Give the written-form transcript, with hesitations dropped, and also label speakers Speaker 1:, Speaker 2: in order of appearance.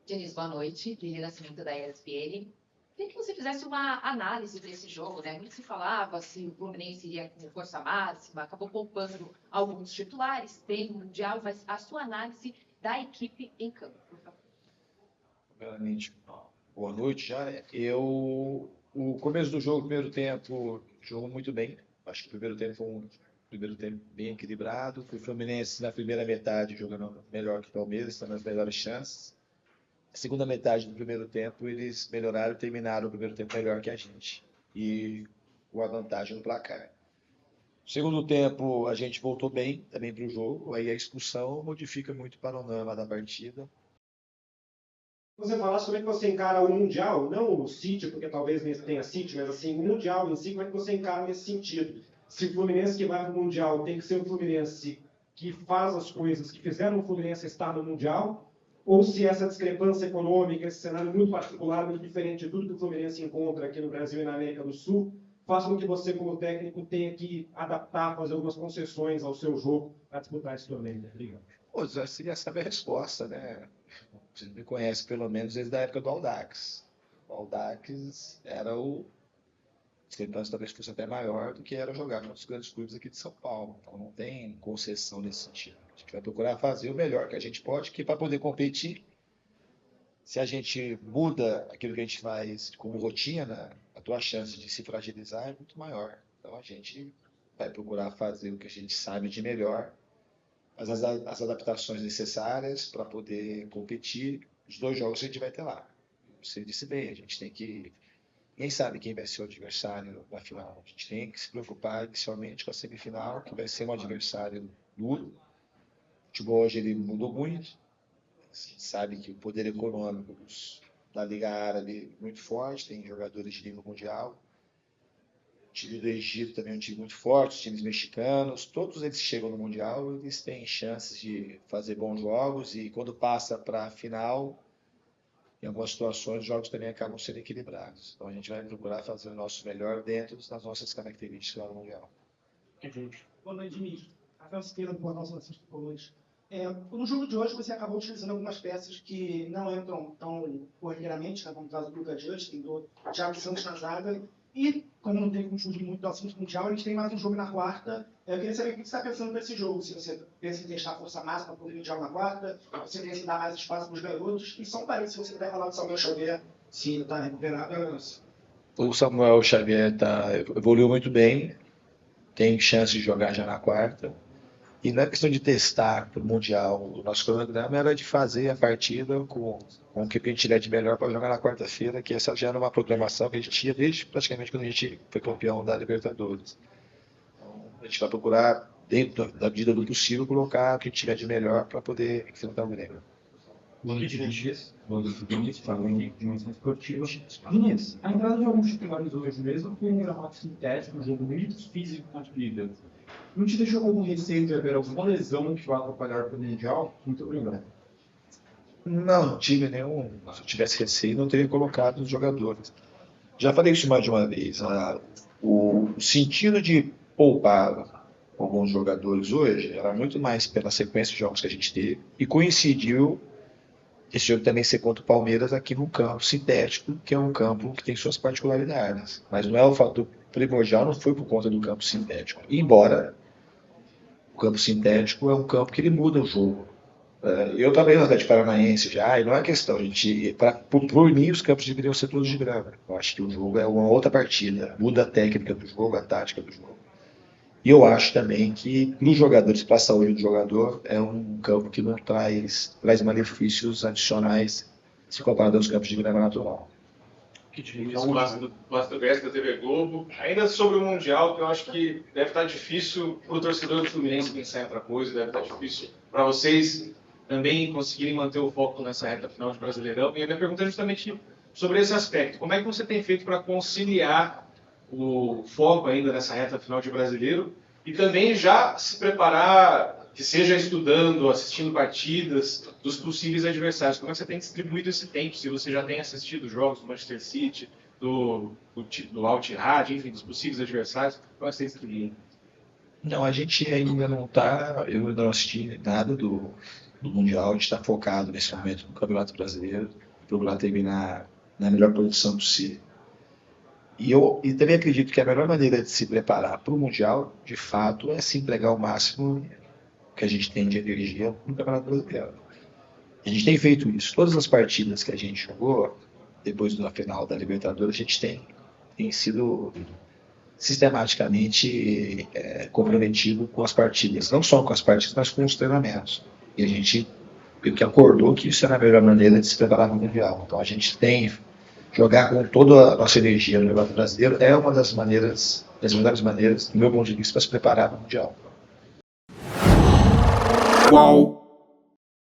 Speaker 1: Diniz, boa noite. Lili Nascimento da ESPN. Queria que você fizesse uma análise desse jogo, né? Muito se falava se o Fluminense iria com força máxima, acabou poupando alguns titulares, tem o Mundial, mas a sua análise da equipe em campo, por favor.
Speaker 2: Primeiramente, boa noite já. O começo do jogo, primeiro tempo, jogou muito bem. Acho que o primeiro tempo foi um primeiro tempo bem equilibrado. O Fluminense, na primeira metade, jogando melhor que o Palmeiras, tendo as melhores chances. A segunda metade do primeiro tempo, eles melhoraram e terminaram o primeiro tempo melhor que a gente. E com a vantagem no placar. No segundo tempo, a gente voltou bem também para o jogo. Aí a expulsão modifica muito o panorama da partida.
Speaker 3: Você falasse como é que você encara o Mundial, não o City, porque talvez nem tenha City, mas assim, o Mundial em si, como é que você encara nesse sentido? Se o Fluminense que vai para o Mundial tem que ser o Fluminense que faz as coisas que fizeram o Fluminense estar no Mundial, ou se essa discrepância econômica, esse cenário muito particular, muito diferente de tudo que o Fluminense encontra aqui no Brasil e na América do Sul, faz com que você, como técnico, tenha que adaptar, fazer algumas concessões ao seu jogo para disputar esse torneio. Obrigado.
Speaker 2: Pô, já seria saber a resposta, né? Você me conhece pelo menos desde a época do Audax. O Audax era o. A discrepância talvez fosse até maior do que era jogar nos outros grandes clubes aqui de São Paulo. Então não tem concessão nesse sentido. A gente vai procurar fazer o melhor que a gente pode, que para poder competir, se a gente muda aquilo que a gente faz como rotina, a tua chance de se fragilizar é muito maior. Então a gente vai procurar fazer o que a gente sabe de melhor, as adaptações necessárias para poder competir. Os dois jogos a gente vai ter lá. Você disse bem, a gente tem que. Ninguém sabe quem vai ser o adversário na final. A gente tem que se preocupar inicialmente com a semifinal, que vai ser um adversário duro. O futebol hoje ele mudou muito. A gente sabe que o poder econômico da Liga Árabe é muito forte, tem jogadores de nível mundial. O time do Egito também é um time muito forte, os times mexicanos, todos eles chegam no Mundial, eles têm chances de fazer bons jogos e quando passa para a final, em algumas situações, os jogos também acabam sendo equilibrados. Então a gente vai procurar fazer o nosso melhor dentro das nossas características lá no Mundial.
Speaker 4: Boa noite, Diniz. Rafael Siqueira, do Portal Sul Colores. No jogo de hoje, você acabou utilizando algumas peças que não entram tão corriqueiramente, como o caso do Lucas Justin, do Thiago Santos na zaga. E, como não tem como fugir muito do assunto mundial, a gente tem mais um jogo na quarta. Eu queria saber o que você está pensando nesse jogo. Se você pensa em testar a força máxima para o mundial na quarta, se você pensa em dar mais espaço para os garotos. E só um parênteses, se você puder falar do Samuel Xavier, se ele está recuperado.
Speaker 2: O Samuel Xavier evoluiu muito bem, tem chance de jogar já na quarta. E não é questão de testar para o Mundial. O nosso cronograma era de fazer a partida com o que a gente tiver de melhor para jogar na quarta-feira, que essa já era uma programação que a gente tinha desde praticamente quando a gente foi campeão da Libertadores. Então, a gente vai procurar, dentro da medida do possível, colocar o que a gente tiver de melhor para poder enfrentar o Grêmio.
Speaker 5: Boa noite, Diniz. Boa noite, Diniz. Falando de dimensão esportiva. Diniz, a entrada de alguns titulares hoje mesmo foi um gramado sintético, um jogo muito físico na vida. Não te deixou com algum receio de haver alguma lesão que vai atrapalhar para o Mundial? Muito obrigado.
Speaker 2: Não tive nenhum. Se eu tivesse receio, não teria colocado os jogadores. Já falei isso mais de uma vez. O sentido de poupar alguns jogadores hoje era muito mais pela sequência de jogos que a gente teve e coincidiu esse jogo também ser contra o Palmeiras aqui no campo sintético, que é um campo que tem suas particularidades. Mas não é o fato primordial, não foi por conta do campo sintético. Embora o campo sintético é um campo que ele muda o jogo. Eu trabalhei no Atlético Paranaense já, e não é questão, por mim os campos deveriam ser todos de grama. Eu acho que o jogo é uma outra partida, muda a técnica do jogo, a tática do jogo. E eu acho também que, para os jogadores, para a saúde do jogador, é um campo que não traz malefícios adicionais se comparado aos campos de grama natural.
Speaker 6: Então, Clássico da TV Globo. Ainda sobre o Mundial, que eu acho que deve estar difícil para o torcedor do Fluminense pensar em outra coisa, deve estar difícil para vocês também conseguirem manter o foco nessa reta final de Brasileirão. E a minha pergunta é justamente sobre esse aspecto. Como é que você tem feito para conciliar o foco ainda nessa reta final de Brasileiro e também já se preparar, que seja estudando, assistindo partidas dos possíveis adversários? Como é que você tem distribuído esse tempo? Se você já tem assistido jogos do Manchester City, do Al Ittihad, enfim, dos possíveis adversários, como é que você tem distribuído?
Speaker 2: Não, a gente ainda não está. Eu não assisti nada do Mundial. A gente está focado nesse momento no Campeonato Brasileiro, procurar terminar na melhor posição possível. E também acredito que a melhor maneira de se preparar para o Mundial, de fato, é se entregar o máximo que a gente tem de energia no Campeonato Brasileiro. A gente tem feito isso. Todas as partidas que a gente jogou, depois da final da Libertadores, a gente tem sido sistematicamente comprometido com as partidas. Não só com as partidas, mas com os treinamentos. E a gente meio que acordou que isso era a melhor maneira de se preparar para o Mundial. Então a gente tem jogar com toda a nossa energia no Campeonato Brasileiro é uma das melhores maneiras, do meu ponto de vista, para se preparar para o Mundial.
Speaker 7: Qual